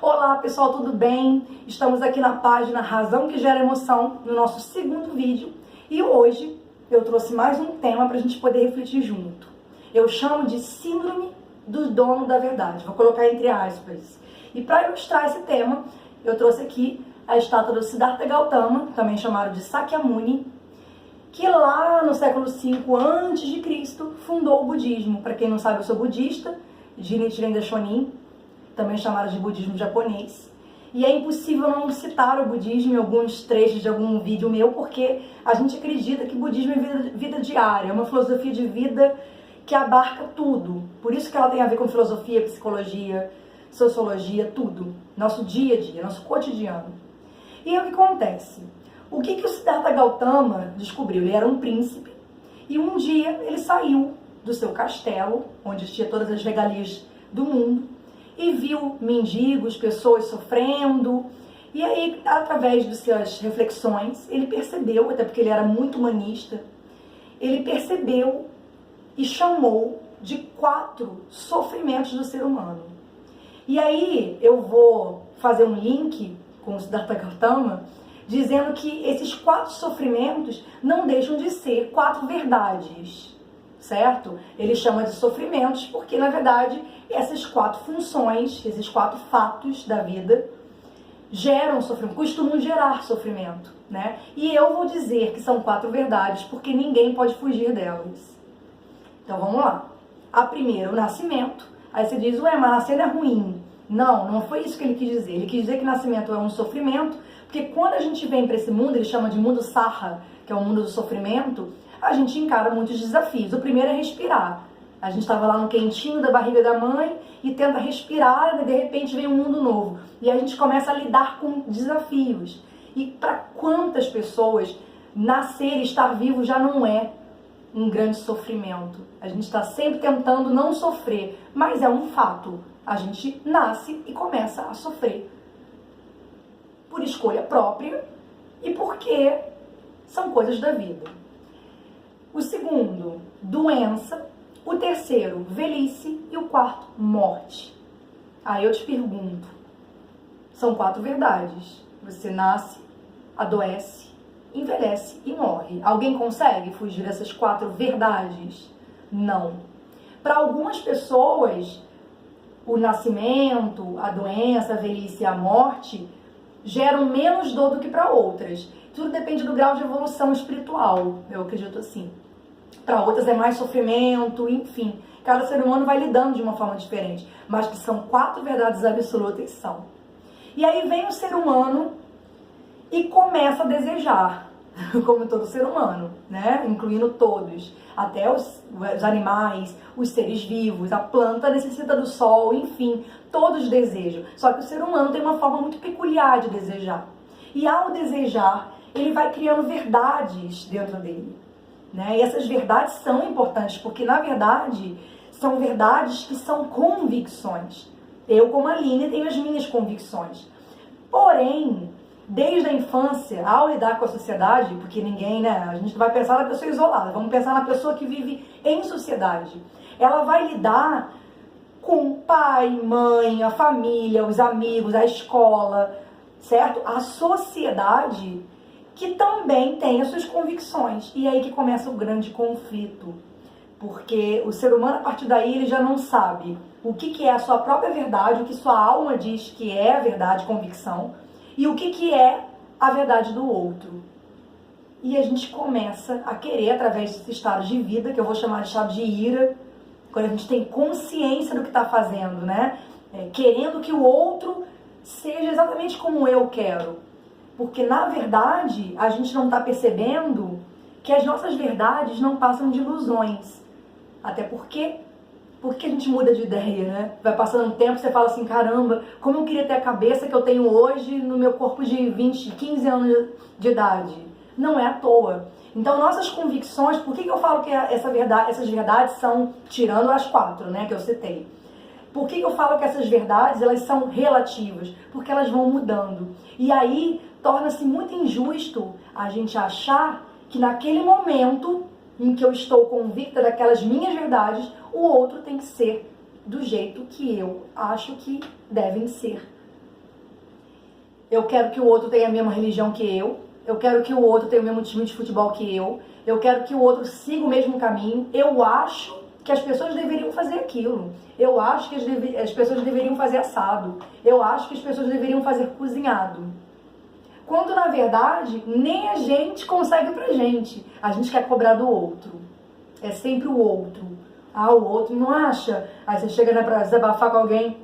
Olá pessoal, tudo bem? Estamos aqui na página Razão que Gera Emoção, no nosso segundo vídeo. E hoje eu trouxe mais um tema para a gente poder refletir junto. Eu chamo de Síndrome do Dono da Verdade. Vou colocar entre aspas. E para ilustrar esse tema, eu trouxe aqui a estátua do Siddhartha Gautama, também chamado de Sakyamuni, que lá no século V a.C. fundou o budismo. Para quem não sabe, eu sou budista, de Nichiren Daishonin, também chamado de budismo japonês. E é impossível não citar o budismo em alguns trechos de algum vídeo meu, porque a gente acredita que budismo é vida diária, é uma filosofia de vida que abarca tudo. Por isso que ela tem a ver com filosofia, psicologia, sociologia, tudo. Nosso dia a dia, nosso cotidiano. E aí o que acontece? O que o Siddhartha Gautama descobriu? Ele era um príncipe e um dia ele saiu do seu castelo, onde tinha todas as regalias do mundo, e viu mendigos, pessoas sofrendo. E aí, através de suas reflexões, ele percebeu, até porque ele era muito humanista, ele percebeu e chamou de 4 sofrimentos do ser humano. E aí eu vou fazer um link com o Siddhartha Gautama, dizendo que esses 4 sofrimentos não deixam de ser 4 verdades, certo? Ele chama de sofrimentos porque, na verdade, essas 4 funções, esses 4 fatos da vida geram sofrimento, costumam gerar sofrimento, né? E eu vou dizer que são 4 verdades porque ninguém pode fugir delas. Então vamos lá. A primeira, o nascimento. Aí você diz, ué, mas nascer é ruim. Não foi isso que ele quis dizer. Ele quis dizer que nascimento é um sofrimento, porque quando a gente vem para esse mundo, ele chama de mundo sarra, que é o mundo do sofrimento, a gente encara muitos desafios. O primeiro é respirar. A gente estava lá no quentinho da barriga da mãe e tenta respirar, e de repente vem um mundo novo. E a gente começa a lidar com desafios. E para quantas pessoas nascer e estar vivo já não é um grande sofrimento? A gente está sempre tentando não sofrer, mas é um fato. A gente nasce e começa a sofrer por escolha própria e porque são coisas da vida. O segundo, doença. O terceiro, velhice. E o quarto, morte. Aí eu te pergunto, são 4 verdades. Você nasce, adoece, envelhece e morre. Alguém consegue fugir dessas 4 verdades? Não. Para algumas pessoas, o nascimento, a doença, a velhice e a morte geram menos dor do que para outras. Tudo depende do grau de evolução espiritual, eu acredito assim. Para outras é mais sofrimento, enfim. Cada ser humano vai lidando de uma forma diferente. Mas que são 4 verdades absolutas, são. E aí vem o ser humano e começa a desejar, como todo ser humano, né? Incluindo todos. Até os animais, os seres vivos, a planta necessita do sol, enfim, todos desejam. Só que o ser humano tem uma forma muito peculiar de desejar. E ao desejar, ele vai criando verdades dentro dele, né? E essas verdades são importantes, porque na verdade são verdades que são convicções. Eu, como Aline, tenho as minhas convicções. Porém, desde a infância, ao lidar com a sociedade, porque ninguém, né? A gente não vai pensar na pessoa isolada, vamos pensar na pessoa que vive em sociedade. Ela vai lidar com o pai, mãe, a família, os amigos, a escola, certo? A sociedade que também tem as suas convicções. E é aí que começa o grande conflito. Porque o ser humano, a partir daí, ele já não sabe o que é a sua própria verdade, o que sua alma diz que é a verdade, convicção, e o que é a verdade do outro. E a gente começa a querer, através desse estado de vida, que eu vou chamar de estado de ira, quando a gente tem consciência do que está fazendo, né? Querendo que o outro seja exatamente como eu quero. Porque, na verdade, a gente não está percebendo que as nossas verdades não passam de ilusões. Até porque a gente muda de ideia, né? Vai passando um tempo, você fala assim, caramba, como eu queria ter a cabeça que eu tenho hoje no meu corpo de 15 anos de idade. Não é à toa. Então, nossas convicções, por que eu falo que essas verdades são, tirando as 4, né, que eu citei? Por que eu falo que essas verdades, elas são relativas? Porque elas vão mudando. E aí, torna-se muito injusto a gente achar que naquele momento em que eu estou convicta daquelas minhas verdades, o outro tem que ser do jeito que eu acho que devem ser. eu quero que o outro tenha a mesma religião que eu quero que o outro tenha o mesmo time de futebol que eu quero que o outro siga o mesmo caminho. Eu acho que as pessoas deveriam fazer aquilo. Eu acho que as pessoas deveriam fazer assado. Eu acho que as pessoas deveriam fazer cozinhado. Quando, na verdade, nem a gente consegue pra gente. A gente quer cobrar do outro. É sempre o outro. Ah, o outro não acha? Aí você chega, né, pra desabafar com alguém.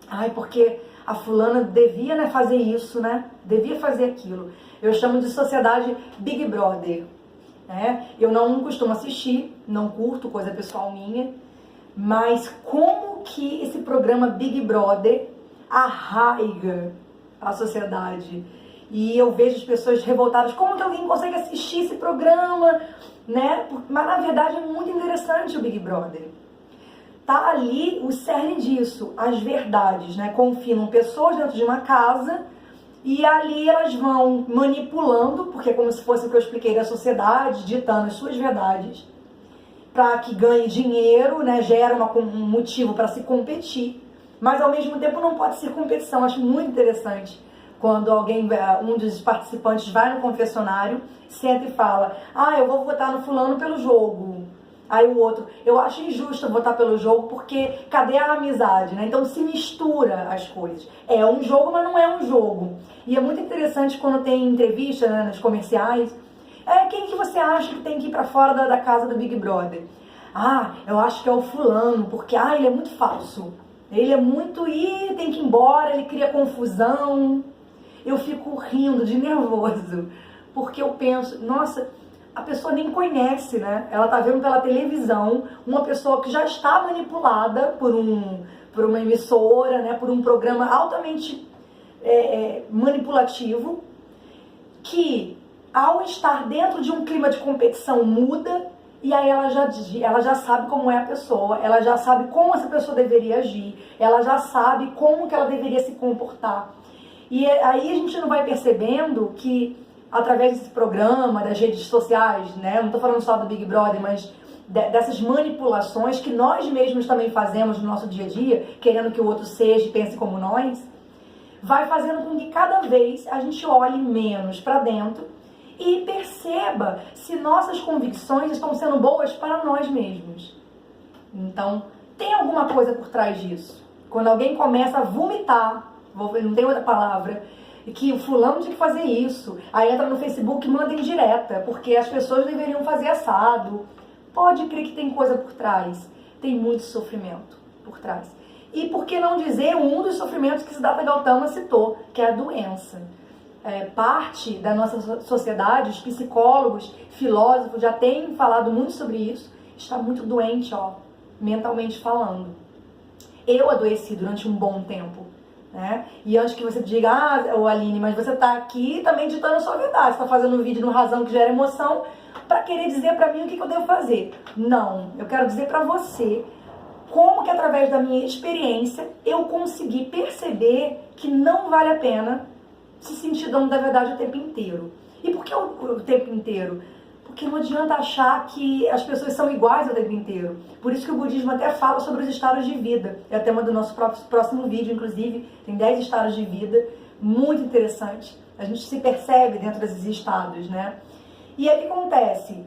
Ai, porque a fulana devia, né, fazer isso, né? Devia fazer aquilo. Eu chamo de sociedade Big Brother. Né? Eu não costumo assistir, não curto, coisa pessoal minha. Mas como que esse programa Big Brother arraiga a sociedade? E eu vejo as pessoas revoltadas, como que alguém consegue assistir esse programa, né? Mas na verdade é muito interessante o Big Brother. Tá ali o cerne disso, as verdades, né? Confinam pessoas dentro de uma casa e ali elas vão manipulando, porque é como se fosse o que eu expliquei da sociedade, ditando as suas verdades, para que ganhe dinheiro, né? Gera um motivo para se competir, mas ao mesmo tempo não pode ser competição. Acho muito interessante quando alguém, um dos participantes vai no confessionário, senta e fala: ah, eu vou votar no fulano pelo jogo. Aí o outro: eu acho injusto votar pelo jogo porque cadê a amizade, né? Então se mistura as coisas. É um jogo, mas não é um jogo. E é muito interessante quando tem entrevista, né, nos comerciais. Quem que você acha que tem que ir pra fora da casa do Big Brother? Ah, eu acho que é o fulano, porque ele é muito falso. Ele é muito... tem que ir embora, ele cria confusão. Eu fico rindo de nervoso, porque eu penso, nossa, a pessoa nem conhece, né? Ela tá vendo pela televisão uma pessoa que já está manipulada por uma emissora, né? Por um programa altamente manipulativo, que ao estar dentro de um clima de competição muda, e aí ela já sabe como é a pessoa, ela já sabe como essa pessoa deveria agir, ela já sabe como que ela deveria se comportar. E aí a gente não vai percebendo que, através desse programa, das redes sociais, né? Não estou falando só do Big Brother, mas dessas manipulações que nós mesmos também fazemos no nosso dia a dia, querendo que o outro seja e pense como nós, vai fazendo com que cada vez a gente olhe menos para dentro e perceba se nossas convicções estão sendo boas para nós mesmos. Então, tem alguma coisa por trás disso. Quando alguém começa a vomitar, não tem outra palavra, que o fulano tinha que fazer isso, aí entra no Facebook e manda indireta, porque as pessoas deveriam fazer assado. Pode crer que tem coisa por trás. Tem muito sofrimento por trás. E por que não dizer um dos sofrimentos que Siddhartha Gautama citou, que é a doença. Parte da nossa sociedade, os psicólogos, filósofos já têm falado muito sobre isso, está muito doente, mentalmente falando. Eu adoeci durante um bom tempo. Né? E antes que você diga: Aline, mas você está aqui também ditando a sua verdade, você está fazendo um vídeo no Razão que Gera Emoção para querer dizer para mim o que eu devo fazer. Não, eu quero dizer para você como que através da minha experiência eu consegui perceber que não vale a pena se sentir dono da verdade o tempo inteiro. E por que o tempo inteiro? Porque não adianta achar que as pessoas são iguais o tempo inteiro. Por isso que o budismo até fala sobre os estados de vida. É o tema do nosso próximo vídeo, inclusive. Tem 10 estados de vida. Muito interessante. A gente se percebe dentro desses estados, né? E aí o que acontece?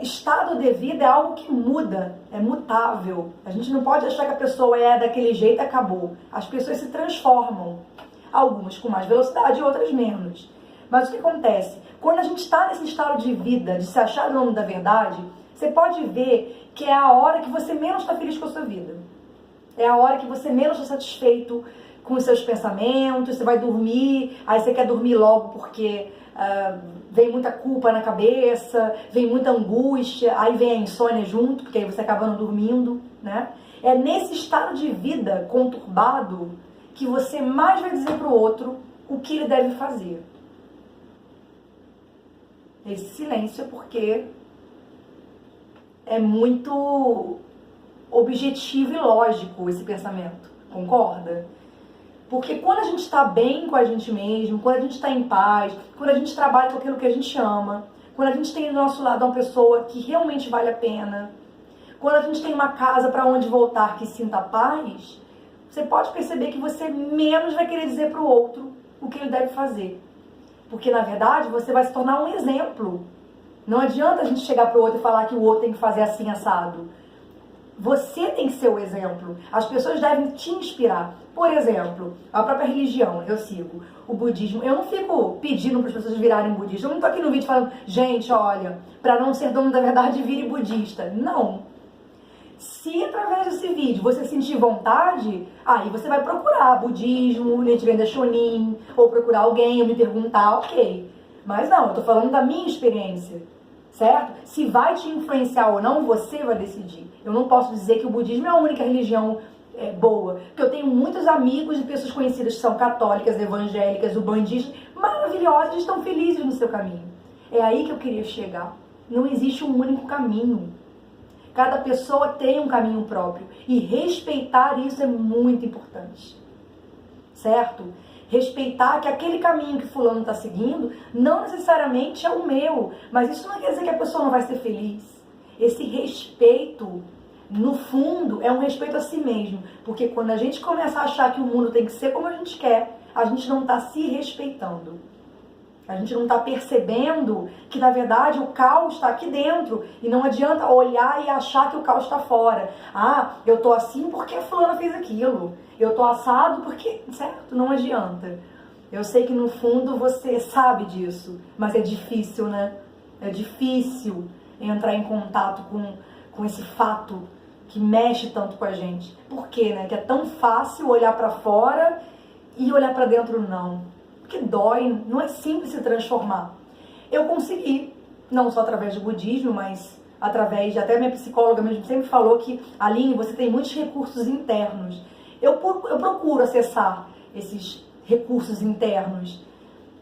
Estado de vida é algo que muda, é mutável. A gente não pode achar que a pessoa é daquele jeito e acabou. As pessoas se transformam. Algumas com mais velocidade e outras menos. Mas o que acontece? Quando a gente está nesse estado de vida, de se achar dono da verdade, você pode ver que é a hora que você menos está feliz com a sua vida. É a hora que você menos está satisfeito com os seus pensamentos, você vai dormir, aí você quer dormir logo porque vem muita culpa na cabeça, vem muita angústia, aí vem a insônia junto, porque aí você acaba não dormindo, né? É nesse estado de vida conturbado que você mais vai dizer para o outro o que ele deve fazer. Esse silêncio é porque é muito objetivo e lógico esse pensamento, concorda? Porque quando a gente está bem com a gente mesmo, quando a gente está em paz, quando a gente trabalha com aquilo que a gente ama, quando a gente tem do nosso lado uma pessoa que realmente vale a pena, quando a gente tem uma casa para onde voltar que sinta paz, você pode perceber que você menos vai querer dizer para o outro o que ele deve fazer. Porque, na verdade, você vai se tornar um exemplo. Não adianta a gente chegar para o outro e falar que o outro tem que fazer assim, assado. Você tem que ser o exemplo. As pessoas devem te inspirar. Por exemplo, a própria religião, eu sigo o budismo. Eu não fico pedindo para as pessoas virarem budistas. Eu não estou aqui no vídeo falando, gente, olha, para não ser dono da verdade, vire budista. Não. Se através desse vídeo você sentir vontade, aí você vai procurar budismo, Nichiren Daishonin, ou procurar alguém, ou me perguntar, ok. Mas não, eu tô falando da minha experiência, certo? Se vai te influenciar ou não, você vai decidir. Eu não posso dizer que o budismo é a única religião boa, porque eu tenho muitos amigos e pessoas conhecidas que são católicas, evangélicas, ubandistas, maravilhosas, estão felizes no seu caminho. É aí que eu queria chegar. Não existe um único caminho. Cada pessoa tem um caminho próprio. E respeitar isso é muito importante. Certo? Respeitar que aquele caminho que fulano está seguindo não necessariamente é o meu. Mas isso não quer dizer que a pessoa não vai ser feliz. Esse respeito, no fundo, é um respeito a si mesmo. Porque quando a gente começa a achar que o mundo tem que ser como a gente quer, a gente não está se respeitando. A gente não está percebendo que, na verdade, o caos está aqui dentro. E não adianta olhar e achar que o caos está fora. Ah, eu tô assim porque a fulana fez aquilo. Eu tô assado porque... Certo? Não adianta. Eu sei que, no fundo, você sabe disso. Mas é difícil, né? É difícil entrar em contato com esse fato que mexe tanto com a gente. Por quê, né? Que é tão fácil olhar para fora e olhar para dentro não. Porque dói, não é simples se transformar. Eu consegui, não só através do budismo, mas através de, até minha psicóloga mesmo sempre falou que, Aline, você tem muitos recursos internos. Eu procuro acessar esses recursos internos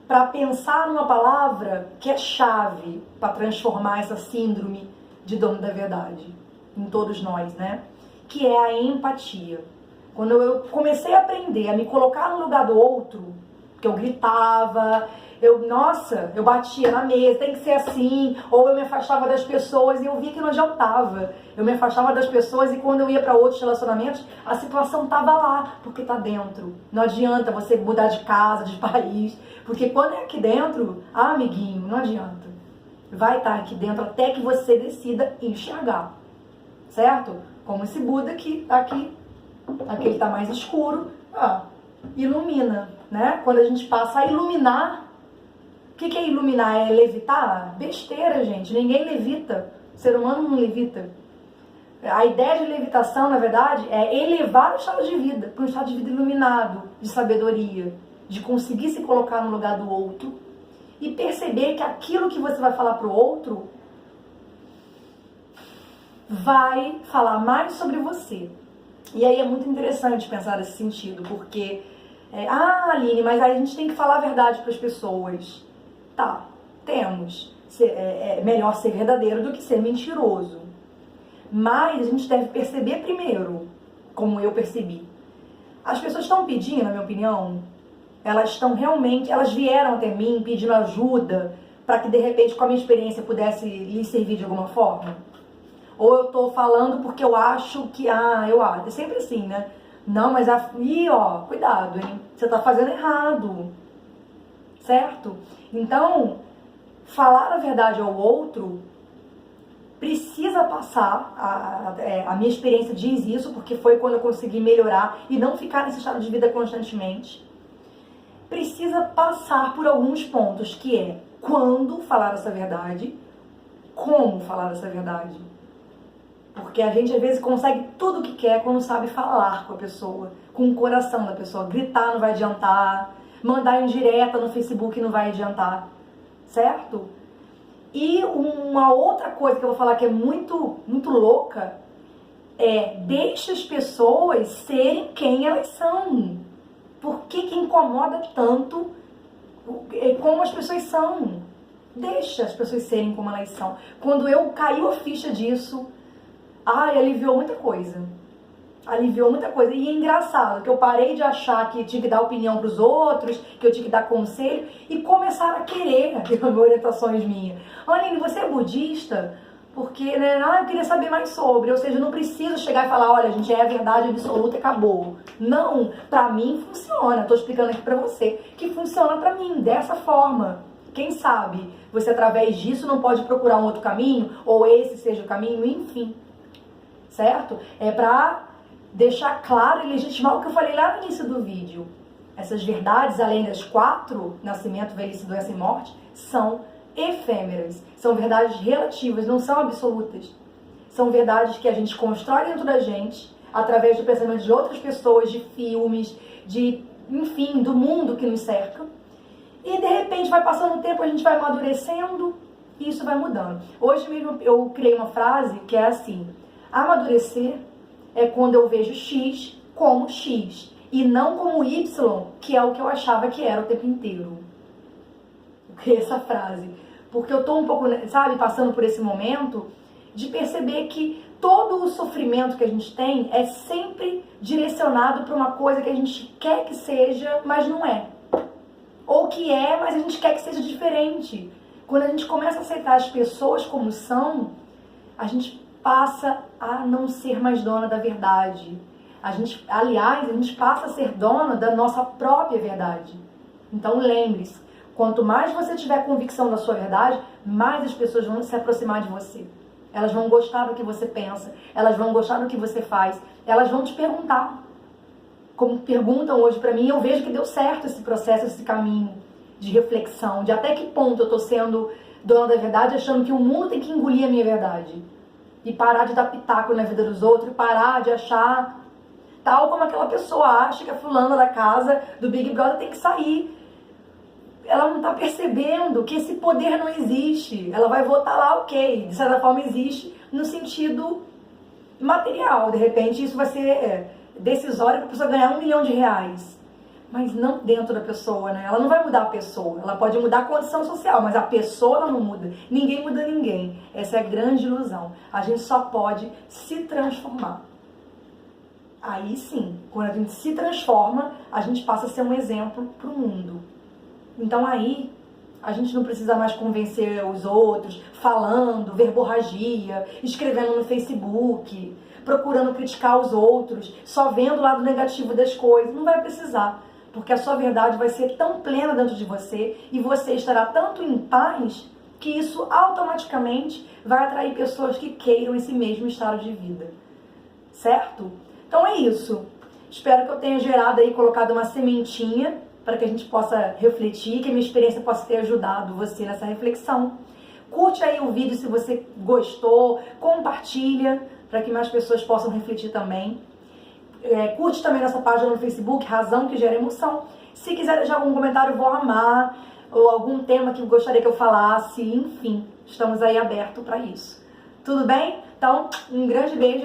para pensar numa palavra que é chave para transformar essa síndrome de dono da verdade em todos nós, né? Que é a empatia. Quando eu comecei a aprender a me colocar no lugar do outro, que eu gritava, eu batia na mesa, tem que ser assim, ou eu me afastava das pessoas e eu via que não adiantava. Eu me afastava das pessoas e quando eu ia para outros relacionamentos, a situação tava lá, porque tá dentro. Não adianta você mudar de casa, de país, porque quando é aqui dentro, amiguinho, não adianta. Vai estar aqui dentro até que você decida enxergar, certo? Como esse Buda que tá aqui, aquele tá mais escuro, ilumina, né? Quando a gente passa a iluminar, o que é iluminar? É levitar? Besteira, gente. Ninguém levita. O ser humano não levita. A ideia de levitação, na verdade, é elevar o estado de vida para um estado de vida iluminado, de sabedoria, de conseguir se colocar no lugar do outro e perceber que aquilo que você vai falar para o outro vai falar mais sobre você. E aí é muito interessante pensar nesse sentido, porque Aline, mas aí a gente tem que falar a verdade para as pessoas. Tá, temos. É melhor ser verdadeiro do que ser mentiroso. Mas a gente deve perceber primeiro, como eu percebi. As pessoas estão pedindo, na minha opinião, elas vieram até mim pedindo ajuda para que de repente com a minha experiência pudesse lhes servir de alguma forma. Ou eu tô falando porque eu acho que, é sempre assim, né? Não, mas cuidado, hein? Você tá fazendo errado, certo? Então, falar a verdade ao outro precisa passar, a minha experiência diz isso, porque foi quando eu consegui melhorar e não ficar nesse estado de vida constantemente. Precisa passar por alguns pontos, que é quando falar essa verdade, como falar essa verdade. Porque a gente às vezes consegue tudo o que quer quando sabe falar com a pessoa, com o coração da pessoa. Gritar não vai adiantar, mandar indireta no Facebook não vai adiantar, certo? E uma outra coisa que eu vou falar que é muito, muito louca é deixe as pessoas serem quem elas são. Por que incomoda tanto como as pessoas são? Deixa as pessoas serem como elas são. Quando eu caiu a ficha disso, aliviou muita coisa. Aliviou muita coisa. E é engraçado que eu parei de achar que tinha que dar opinião pros outros, que eu tinha que dar conselho, e começaram a querer orientações minhas. Aline, você é budista? porque, né, eu queria saber mais sobre, ou seja, eu não preciso chegar e falar, olha, gente, é a verdade absoluta e acabou. Não, pra mim funciona, tô explicando aqui pra você, que funciona pra mim, dessa forma. Quem sabe você através disso não pode procurar um outro caminho, ou esse seja o caminho, enfim, certo? É pra deixar claro e legitimar o que eu falei lá no início do vídeo. Essas verdades, além das 4, nascimento, velhice, doença e morte, são efêmeras, são verdades relativas, não são absolutas. São verdades que a gente constrói dentro da gente, através do pensamento de outras pessoas, de filmes, enfim, do mundo que nos cerca. E de repente vai passando o tempo, a gente vai amadurecendo e isso vai mudando. Hoje mesmo eu criei uma frase que é assim: amadurecer é quando eu vejo X como X e não como Y, que é o que eu achava que era o tempo inteiro. Eu criei essa frase porque eu tô um pouco, sabe, passando por esse momento de perceber que todo o sofrimento que a gente tem é sempre direcionado para uma coisa que a gente quer que seja, mas não é. Ou que é, mas a gente quer que seja diferente. Quando a gente começa a aceitar as pessoas como são, a gente passa a não ser mais dona da verdade. Aliás, a gente passa a ser dona da nossa própria verdade. Então lembre-se, quanto mais você tiver convicção da sua verdade, mais as pessoas vão se aproximar de você. Elas vão gostar do que você pensa, elas vão gostar do que você faz, elas vão te perguntar. Como perguntam hoje pra mim, eu vejo que deu certo esse processo, esse caminho de reflexão, de até que ponto eu tô sendo dona da verdade, achando que o mundo tem que engolir a minha verdade. E parar de dar pitaco na vida dos outros, e parar de achar, tal como aquela pessoa acha que a fulana da casa do Big Brother tem que sair. Ela não tá percebendo que esse poder não existe. Ela vai votar lá, ok, de certa forma existe no sentido material. De repente isso vai ser decisório para a pessoa ganhar R$1 milhão. Mas não dentro da pessoa, né? Ela não vai mudar a pessoa. Ela pode mudar a condição social, mas a pessoa ela não muda. Ninguém muda ninguém. Essa é a grande ilusão. A gente só pode se transformar. Aí sim, quando a gente se transforma, a gente passa a ser um exemplo para o mundo. Então aí, a gente não precisa mais convencer os outros, falando, verborragia, escrevendo no Facebook, procurando criticar os outros, só vendo o lado negativo das coisas. Não vai precisar, porque a sua verdade vai ser tão plena dentro de você e você estará tanto em paz que isso automaticamente vai atrair pessoas que queiram esse mesmo estado de vida. Certo? Então é isso. Espero que eu tenha gerado aí, colocado uma sementinha para que a gente possa refletir, que a minha experiência possa ter ajudado você nessa reflexão. Curte aí o vídeo se você gostou, compartilha para que mais pessoas possam refletir também. Curte também nossa página no Facebook, Razão que Gera Emoção. Se quiser deixar algum comentário, vou amar, ou algum tema que gostaria que eu falasse, enfim, estamos aí abertos para isso. Tudo bem? Então, um grande beijo.